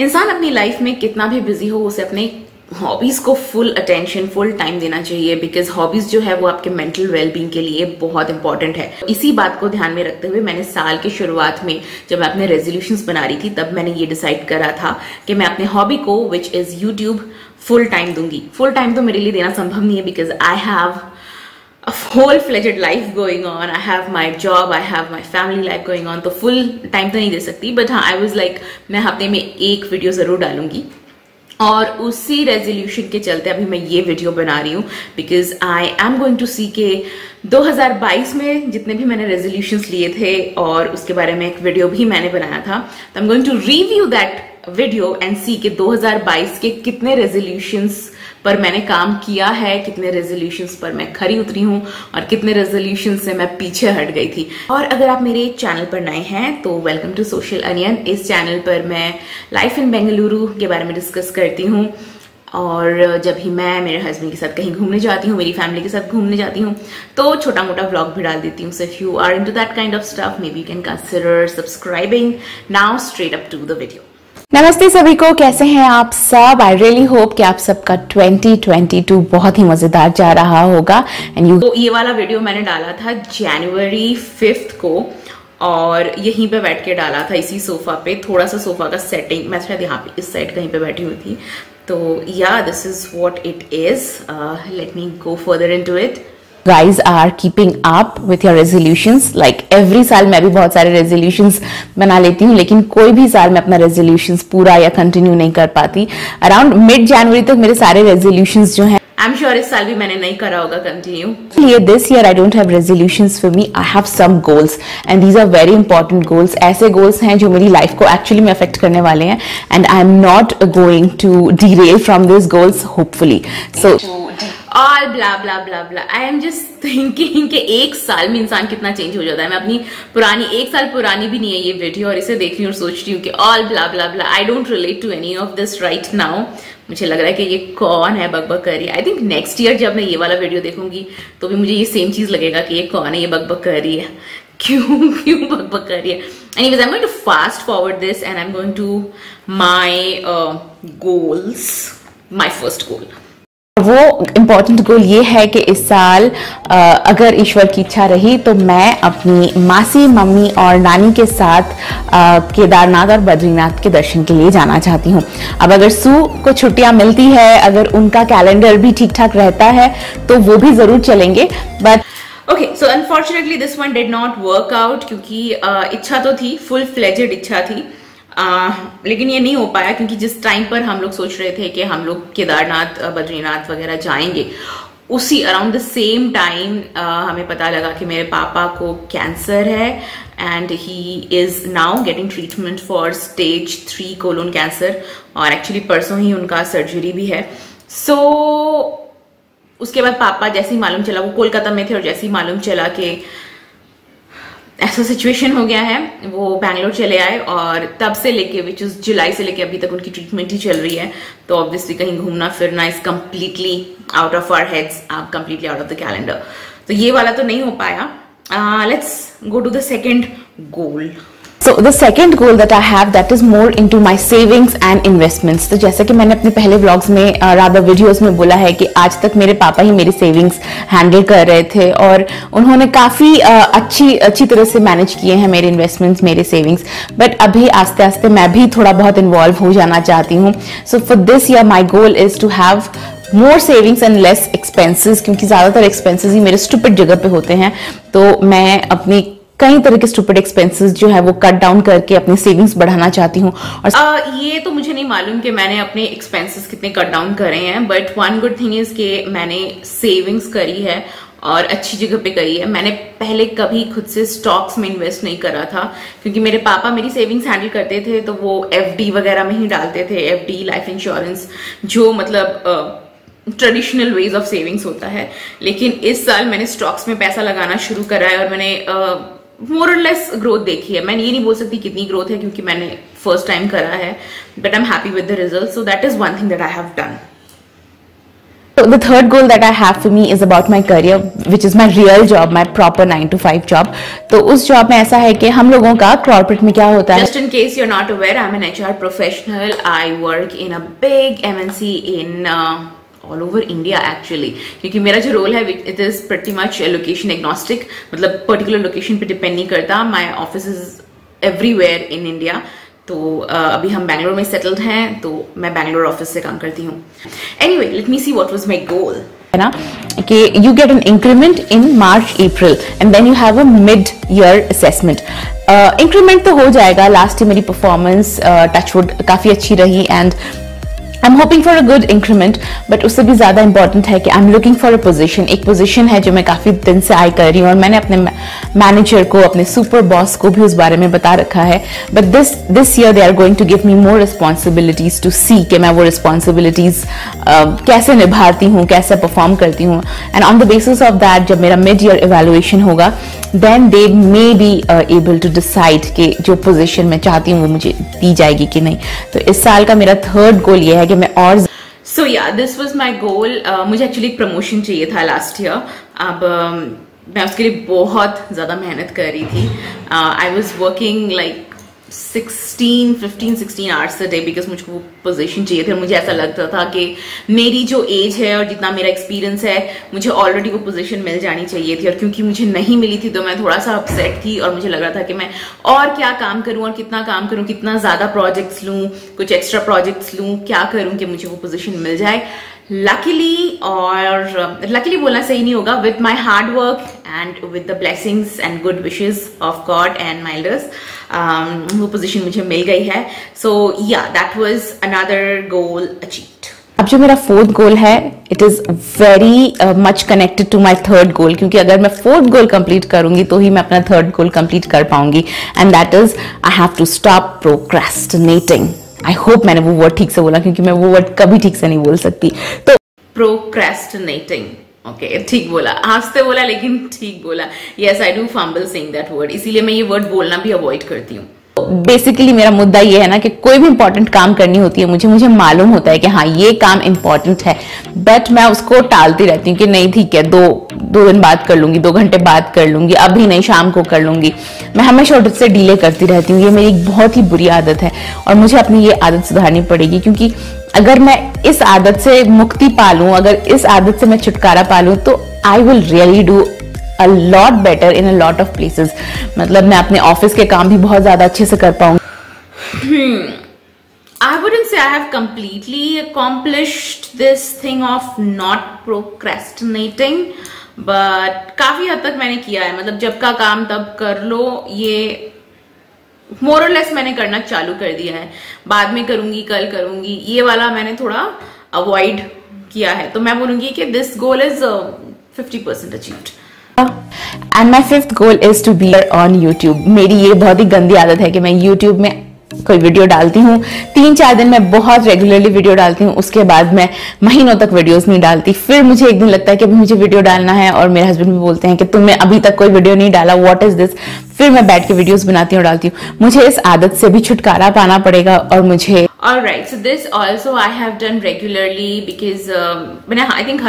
इंसान अपनी लाइफ में कितना भी बिजी हो, उसे अपने हॉबीज को फुल अटेंशन, फुल टाइम देना चाहिए, बिकॉज हॉबीज जो है वो आपके मेंटल वेलबींग के लिए बहुत इंपॉर्टेंट है। इसी बात को ध्यान में रखते हुए मैंने साल की शुरुआत में जब मैं अपने रेजोल्यूशंस बना रही थी, तब मैंने ये डिसाइड करा था कि मैं अपने हॉबी को, which is YouTube, full time दूंगी। फुल टाइम तो मेरे लिए देना संभव नहीं है, because I have a full-fledged life going on. I have my job, I have my family life going on. तो full time तो नहीं दे सकती, but हाँ, I was like, मैं हफ्ते में एक वीडियो जरूर डालूंगी। और उसी रेजोल्यूशन के चलते अभी मैं ये वीडियो बना रही हूँ, because I am going to see के 2022 में जितने भी मैंने रेजोल्यूशंस लिए थे और उसके बारे में एक वीडियो भी मैंने बनाया था, तो I am going to review that video and see के 2022 के कितने रेजोल्यूशंस पर मैंने काम किया है, कितने रेजोल्यूशंस पर मैं खरी उतरी हूं और कितने रेजोल्यूशंस से मैं पीछे हट गई थी। और अगर आप मेरे चैनल पर नए हैं तो वेलकम टू सोशल अनियन। इस चैनल पर मैं लाइफ इन बेंगलुरु के बारे में डिस्कस करती हूँ, और जब भी मैं मेरे हस्बैंड के साथ कहीं घूमने जाती हूँ, मेरी फैमिली के साथ घूमने जाती हूँ, तो छोटा मोटा व्लॉग भी डाल देती हूँ। So if you are into that kind of stuff, maybe you can consider subscribing. Now straight up to the video. नमस्ते सभी को, कैसे हैं आप सब। आई रियली होप कि आप सबका 2022 बहुत ही मजेदार जा रहा होगा। एंड यू तो ये वाला वीडियो मैंने डाला था जनवरी 5 को, और यहीं पे बैठ के डाला था, इसी सोफा पे। थोड़ा सा सोफा का सेटिंग, मैं शायद यहाँ पे इस साइड कहीं पे बैठी हुई थी। तो या this is what it is. Let me go further into it. guys are keeping up with your resolutions, like every साल मैं भी बहुत सारे resolutions बना लेती हूँ, लेकिन कोई भी साल मैं अपना resolutions पूरा या कंटिन्यू नहीं कर पाती। अराउंड मिड जनवरी तक मेरे सारे resolutions जो हैं, आई एम श्योर इस साल भी मैंने नहीं करा होगा continue. This year I don't have resolutions for me, I have some goals and these are very important goals। ऐसे goals हैं जो मेरी life को actually में affect करने वाले हैं, and I am not going to derail from these goals hopefully। So all blah blah blah blah. I am just thinking कि एक साल में इंसान कितना चेंज हो जाता है। मैं अपनी पुरानी, एक साल पुरानी भी नहीं है ये वीडियो, और इसे देख रही हूँ और सोच रही हूँ कि all blah blah blah. I don't relate to any of this right now. मुझे लग रहा है कि ये कौन है बकबक कर रही है। आई थिंक नेक्स्ट ईयर जब मैं ये वाला वीडियो देखूंगी तो भी मुझे ये सेम चीज लगेगा कि ये कौन है, ये बकबक कर रही है, क्यों बकबक कर रही है। Anyways, I am going to fast forward this and I am going to my goals. My first goal, वो इम्पॉर्टेंट गोल ये है कि इस साल अगर ईश्वर की इच्छा रही तो मैं अपनी मासी, मम्मी और नानी के साथ केदारनाथ और बद्रीनाथ के दर्शन के लिए जाना चाहती हूँ। अब अगर सू को छुट्टियां मिलती है, अगर उनका कैलेंडर भी ठीक ठाक रहता है तो वो भी जरूर चलेंगे। But okay, so unfortunately this one did not work out, क्योंकि इच्छा तो थी, फुल फ्लेजेड इच्छा थी, लेकिन ये नहीं हो पाया, क्योंकि जिस टाइम पर हम लोग सोच रहे थे कि हम लोग केदारनाथ, बद्रीनाथ वगैरह जाएंगे, उसी अराउंड द सेम टाइम हमें पता लगा कि मेरे पापा को कैंसर है and he is now getting treatment for stage 3 colon cancer, और एक्चुअली परसों ही उनका सर्जरी भी है। सो उसके बाद पापा, जैसे ही मालूम चला, वो कोलकाता में थे, और जैसे ही मालूम चला कि ऐसा सिचुएशन हो गया है, वो बैंगलोर चले आए, और तब से लेके, विच इज जुलाई से लेके अभी तक उनकी ट्रीटमेंट ही चल रही है। तो ऑब्वियसली कहीं घूमना फिरना is completely out of our heads, completely out of the calendar. तो ये वाला तो नहीं हो पाया। Let's go to the second goal. So the second goal that I have, that is more into my savings and investments। तो जैसे कि मैंने अपने पहले व्लॉग्स में, रादर वीडियोस में बोला है कि आज तक मेरे पापा ही मेरी सेविंग्स हैंडल कर रहे थे, और उन्होंने काफ़ी अच्छी तरह से मैनेज किए हैं मेरे इन्वेस्टमेंट्स, मेरे सेविंग्स। बट अभी आस्ते आस्ते मैं भी थोड़ा बहुत इन्वॉल्व हो जाना चाहती हूँ। So for this year my goal is to have more savings and less expenses, क्योंकि ज़्यादातर एक्सपेंसेस ही मेरे स्टूपिड जगह पे होते हैं। तो मैं अपनी कई तरह के स्टूपिड एक्सपेंसेस जो है वो कट डाउन करके अपनी सेविंग्स बढ़ाना चाहती हूँ। और ये तो मुझे नहीं मालूम कि मैंने अपने एक्सपेंसेस कितने कट डाउन करे हैं, but one good thing is कि मैंने सेविंग्स करी है और अच्छी जगह पे करी है। मैंने पहले कभी खुद से स्टॉक्स में इन्वेस्ट नहीं करा था, क्योंकि मेरे पापा मेरी सेविंग्स हैंडल करते थे, तो वो एफडी वगैरह में ही डालते थे। एफडी, लाइफ इंश्योरेंस, जो मतलब ट्रेडिशनल वेज ऑफ सेविंग्स होता है। लेकिन इस साल मैंने स्टॉक्स में पैसा लगाना शुरू करा है, और मैंने मोर और लेस ग्रोथ देखी है। मैं ये नहीं बोल सकती कितनी ग्रोथ है, क्योंकि मैंने फर्स्ट टाइम करा है, but I am happy with the result. So that is one thing that I have done. the third goal that I have for me is about my career, which is my real job, my proper 9 to 5 job. तो उस job में ऐसा है कि हम लोगों का corporate में क्या होता है. Just in case you're not aware, I'm an HR professional. I work in a big MNC in all over India actually. क्योंकि मेरा जो रोल है it is pretty much location agnostic. मतलब particular location पे depend नहीं करता. My office is everywhere in India. तो अभी हम बैंगलोर में सेटल्ड हैं, तो मैं बैंगलोर ऑफिस से काम करती हूँ. Anyway, let me see what was my goal. है ना कि you get an increment in March April and then you have a mid year assessment. Increment तो हो जाएगा. लास्ट ईयर मेरी परफॉर्मेंस टचवुड काफी अच्छी रही and I am hoping for a good increment. But उससे भी ज्यादा इंपॉर्टेंट है कि I am looking for a position. एक पोजीशन है जो मैं काफी दिन से आई कर रही हूँ और मैंने अपने मैनेजर को, अपने सुपर बॉस को भी उस बारे में बता रखा है. But this year they are going to give me more responsibilities to see कि मैं वो रिस्पॉन्सिबिलिटीज कैसे निभाती हूँ, कैसे परफॉर्म करती हूँ. And on the basis of that जब मेरा मिड ईयर इवेल्युएशन होगा then they may be able to decide कि जो पोजीशन मैं चाहती हूँ वो मुझे दी जाएगी कि नहीं. तो इस साल का मेरा थर्ड गोल ये है कि मैं और So yeah, this was my goal. मुझे एक्चुअली एक प्रमोशन चाहिए था लास्ट ईयर. अब मैं उसके लिए बहुत ज़्यादा मेहनत कर रही थी. I was working like 15-16 hours a day because मुझको वो पोजीशन चाहिए थे. मुझे ऐसा लगता था कि मेरी जो एज है और जितना मेरा एक्सपीरियंस है मुझे ऑलरेडी वो पोजीशन मिल जानी चाहिए थी. और क्योंकि मुझे नहीं मिली थी तो मैं थोड़ा सा अपसेट थी और मुझे लग रहा था कि मैं और क्या काम करूं और कितना काम करूं, कितना ज्यादा प्रोजेक्ट्स लूं, कुछ एक्स्ट्रा प्रोजेक्ट्स लूं, क्या करूं कि मुझे वो पोजीशन मिल जाए. लकीली, और लकीली बोलना सही नहीं होगा, with my hard work and with the blessings and good wishes of God and my elders वो पोजीशन मुझे मिल गई है. So ya that was another goal achieved. अब जो मेरा फोर्थ गोल है it is very much connected to my third goal, क्योंकि अगर मैं फोर्थ गोल कंप्लीट करूंगी तो ही मैं अपना थर्ड गोल कंप्लीट कर पाऊंगी. And that is I have to stop procrastinating. I hope मैंने वो वर्ड ठीक से बोला, क्योंकि मैं वो वर्ड कभी ठीक से नहीं बोल सकती. तो प्रोक्रेस्टिनेटिंग, ओके, ठीक बोला, हंसते बोला लेकिन ठीक बोला. Yes, I do fumble saying that word, इसीलिए मैं ये वर्ड बोलना भी अवॉइड करती हूँ. बेसिकली मेरा मुद्दा ये है ना कि कोई भी इंपॉर्टेंट काम करनी होती है, मुझे मालूम होता है कि हाँ ये काम इंपॉर्टेंट है, बट मैं उसको टालती रहती हूँ कि नहीं ठीक है, दो दिन बाद कर लूंगी, 2 घंटे बाद कर लूंगी, अभी नहीं शाम को कर लूंगी. मैं हमेशा उससे डिले करती रहती हूँ. ये मेरी एक बहुत ही बुरी आदत है और मुझे अपनी ये आदत सुधारनी पड़ेगी. क्योंकि अगर मैं इस आदत से मुक्ति पालूं, अगर इस आदत से मैं छुटकारा पालूं, तो I will really do a lot better in a lot of places. मतलब मैं अपने ऑफिस के काम भी बहुत ज्यादा अच्छे से कर पाऊंगी. I wouldn't say I have completely accomplished this thing of not procrastinating, but काफी हद तक मैंने किया है. मतलब जब का काम तब कर लो, ये more or less मैंने करना चालू कर दिया है. बाद में करूंगी, कल करूंगी, ये वाला मैंने थोड़ा अवॉइड किया है. तो मैं बोलूंगी कि this goal is 50% achieved. And my fifth goal is to be on YouTube. मेरी ये बहुत ही गंदी आदत है कि मैं यूट्यूब में कोई वीडियो डालती हूँ, 3-4 दिन मैं बहुत रेगुलरली वीडियो डालती हूँ, उसके बाद मैं महीनों तक वीडियोस नहीं डालती. फिर मुझे एक दिन लगता है कि अभी मुझे वीडियो डालना है और मेरे हस्बैंड भी बोलते हैं कि तुमने अभी तक कोई वीडियो नहीं डाला, व्हाट इज दिस. फिर मैं बैठ के वीडियोस बनाती हूँ और डालती हूँ. मुझे इस आदत से भी छुटकारा पाना पड़ेगा. और मुझे Alright, so this also I have done regularly because मैंने आई थिंक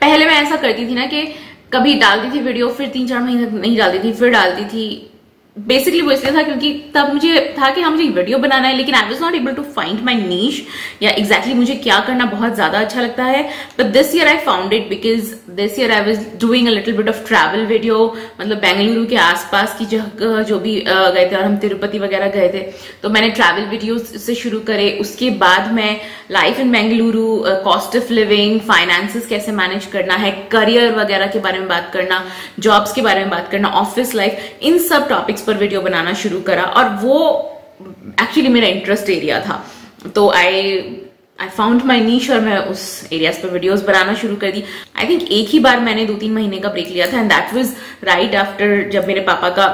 पहले मैं ऐसा करती थी ना कि कभी डालती थी वीडियो, फिर 3-4 महीने नहीं डालती थी, फिर डालती थी. बेसिकली वो इसलिए था क्योंकि तब मुझे था कि हाँ मुझे वीडियो बनाना है, लेकिन I was not able to find my niche, या एग्जैक्टली मुझे क्या करना बहुत ज्यादा अच्छा लगता है. But this year I found it because this year I was doing a little bit of travel video. मतलब बेंगलुरु के आसपास की जगह जो भी गए थे, और हम तिरुपति वगैरह गए थे, तो मैंने ट्रैवल वीडियोज से शुरू करे. उसके बाद मैं life in Bengaluru, cost of living, finances कैसे मैनेज करना है, करियर वगैरह के बारे में बात करना, जॉब्स के बारे में बात करना, ऑफिस लाइफ, इन सब टॉपिक्स पर वीडियो बनाना शुरू करा. और वो एक्चुअली मेरा इंटरेस्ट एरिया था. तो आई फाउंड माई नीश और मैं उस एरियाज पर वीडियोस बनाना शुरू कर दी. आई थिंक एक ही बार मैंने 2-3 महीने का ब्रेक लिया था, and that was right after जब मेरे पापा का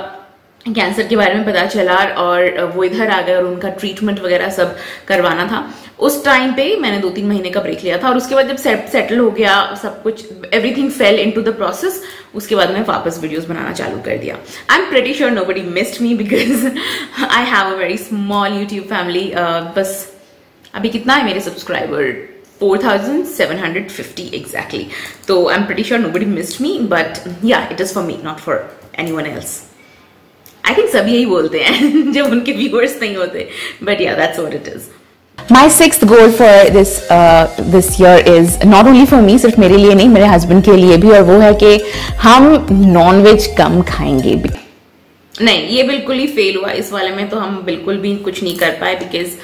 कैंसर के बारे में पता चला और वो इधर आ गए और उनका ट्रीटमेंट वगैरह सब करवाना था. उस टाइम पे मैंने 2-3 महीने का ब्रेक लिया था. और उसके बाद जब सेटल हो गया सब कुछ, everything fail into the process, उसके बाद मैं वापस वीडियोस बनाना चालू कर दिया. I am pretty sure nobody missed me because I have a very small YouTube family. बस अभी कितना है मेरे सब्सक्राइबर, 4,750 exactly. तो I'm pretty sure nobody missed me, but yeah, it is for me, not for anyone else. I think सभी यही बोलते हैं जब उनके viewers नहीं होते, but yeah, that's what it is. My sixth goal for this year is not only for me, सिर्फ मेरे लिए नहीं, मेरे हस्बैंड के लिए भी, और वो है कि हम नॉनवेज कम खाएंगे। नहीं, ये बिल्कुल ही फेल हुआ इस वाले में, तो हम बिल्कुल भी कुछ नहीं कर पाए, बिकॉज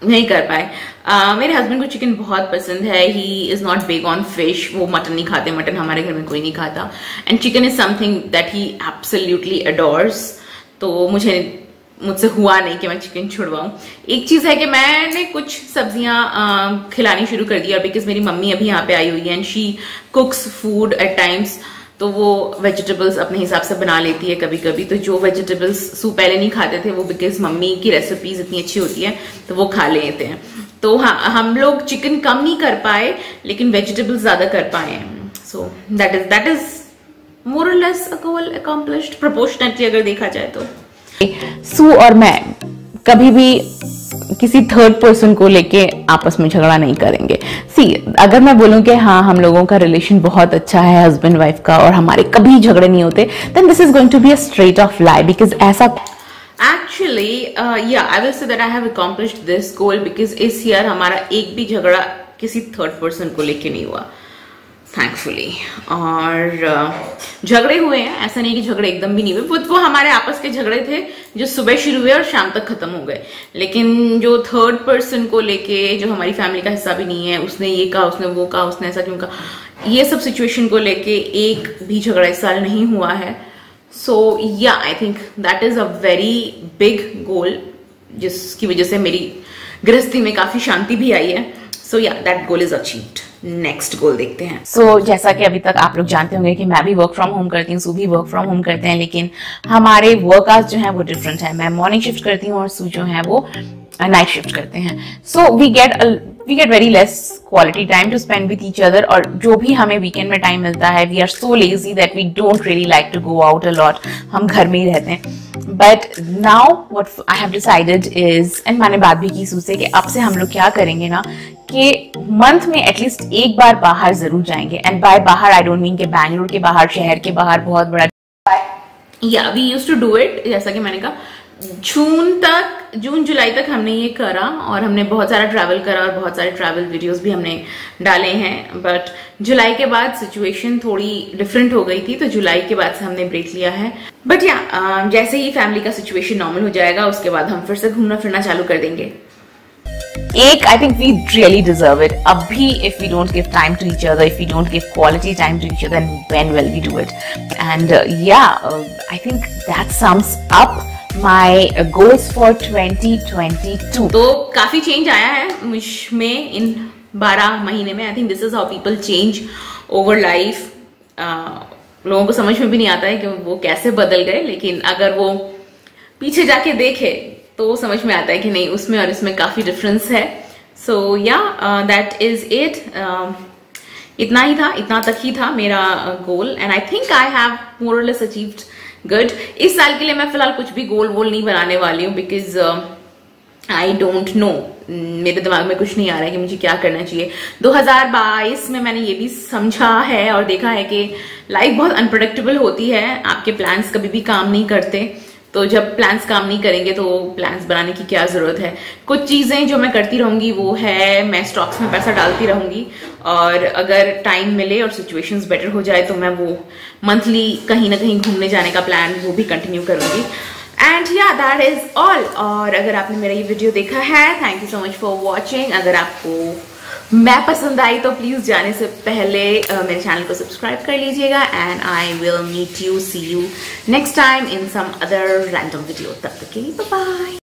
नहीं कर पाए। मेरे हस्बैंड को चिकन बहुत पसंद है, he is not big on fish, वो मटन नहीं खाते, मटन हमारे घर में कोई नहीं खाता, and chicken is something that he absolutely adores. तो मुझसे हुआ नहीं कि मैं चिकन छुड़वाऊं। एक चीज है कि मैंने कुछ सब्जियां खिलानी शुरू कर दिया, बिकॉज मेरी मम्मी अभी यहाँ पे आई हुई है and she कुक्स food at times, तो वो वेजिटेबल्स अपने हिसाब से बना लेती है कभी कभी। तो जो वेजिटेबल्स सू पहले नहीं खाते थे, वो बिकॉज मम्मी की रेसिपीज इतनी अच्छी होती है तो वो खा लेते हैं। तो हाँ, हम लोग चिकन कम नहीं कर पाए, लेकिन वेजिटेबल्स ज्यादा कर पाए हैं। सो दैट इज मोर और लेस अ गोल अकम्प्लिश्ड प्रोपोर्शनेटली अगर देखा जाए तो। सू और मैं कभी भी किसी थर्ड पर्सन को लेके आपस में झगड़ा नहीं करेंगे। अगर मैं बोलूं कि हाँ हम लोगों का रिलेशन बहुत अच्छा है हस्बैंड वाइफ का और हमारे कभी झगड़े नहीं होते, then this is going to be a straight off lie, because ऐसा actually I will say that I have accomplished this goal, because इस ईयर हमारा एक भी झगड़ा किसी थर्ड पर्सन को लेके नहीं हुआ, थैंकफुली। और झगड़े हुए हैं, ऐसा नहीं कि झगड़े एकदम भी नहीं हुए, वो हमारे आपस के झगड़े थे जो सुबह शुरू हुए और शाम तक खत्म हो गए। लेकिन जो थर्ड पर्सन को लेके, जो हमारी फैमिली का हिस्सा भी नहीं है, उसने ये कहा, उसने वो कहा, उसने ऐसा क्यों कहा, ये सब सिचुएशन को लेके एक भी झगड़ा इस साल नहीं हुआ है। सो या I think that is a very big goal, जिसकी वजह से मेरी गृहस्थी में काफी शांति भी आई है। So ya that goal is achieved. Next गोल देखते हैं। सो जैसा कि अभी तक आप लोग जानते होंगे कि मैं भी वर्क फ्रॉम होम करती हूँ, सू भी वर्क फ्रॉम होम करते हैं, लेकिन हमारे वर्क आवर्स जो है वो डिफरेंट है। मैं मॉर्निंग शिफ्ट करती हूँ और सू जो है वो नाइट शिफ्ट करते हैं। So we get very less quality time to spend with each other, और जो भी हमें वीकेंड में टाइम मिलता है, we are so lazy that we don't really like to go out a lot, हम घर में ही रहते हैं। But now what I have decided is, and मैंने बात भी की सू से, कि अब से हम लोग क्या करेंगे ना कि मंथ में एटलीस्ट एक बार बाहर जरूर जाएंगे। एंड बाय बाहर आई डोंट मीन कि बैंगलोर के बाहर, शहर के बाहर बहुत बड़ा, या we used to do it, जैसा कि मैंने कहा जून जुलाई तक हमने ये करा, और हमने बहुत सारा ट्रैवल करा और बहुत सारे ट्रैवल वीडियोस भी हमने डाले हैं। बट जुलाई के बाद सिचुएशन थोड़ी डिफरेंट हो गई थी, तो जुलाई के बाद से हमने ब्रेक लिया है। बट या जैसे ही फैमिली का सिचुएशन नॉर्मल हो जाएगा, उसके बाद हम फिर से घूमना फिरना चालू कर देंगे। I think we really deserve it. Abhi, if we don't give time to each other, if we don't give quality time to each other, then when will we do it? And I think that sums up my goals for 2022. तो काफी change आया है मुझ में इन 12 महीने में। I think this is how people change over life. लोगों को समझ में भी नहीं आता है कि वो कैसे बदल गए, लेकिन अगर वो पीछे जाके देखे तो समझ में आता है कि नहीं, उसमें और इसमें काफी डिफरेंस है। So ya that is it. इतना ही था, इतना तक ही था मेरा goal, and I think I have more और लेस अचीव्ड गुड। इस साल के लिए मैं फिलहाल कुछ भी गोल वोल नहीं बनाने वाली हूँ, बिकॉज आई डोंट नो, मेरे दिमाग में कुछ नहीं आ रहा है कि मुझे क्या करना चाहिए। 2022 में मैंने ये भी समझा है और देखा है कि लाइफ बहुत अनप्रेडिक्टेबल होती है, आपके प्लान्स कभी भी काम नहीं करते। तो जब प्लान्स काम नहीं करेंगे तो प्लान्स बनाने की क्या जरूरत है। कुछ चीजें जो मैं करती रहूंगी वो है, मैं स्टॉक्स में पैसा डालती रहूंगी, और अगर टाइम मिले और सिचुएशंस बेटर हो जाए तो मैं वो मंथली कहीं ना कहीं घूमने जाने का प्लान वो भी कंटिन्यू करूंगी। एंड या दैट इज ऑल। और अगर आपने मेरा ये वीडियो देखा है, thank you so much for watching. अगर आपको मैं पसंद आई तो प्लीज जाने से पहले मेरे चैनल को सब्सक्राइब कर लीजिएगा, and I will meet you, see you next time in some other random video. तब तक के लिए बाय बाय।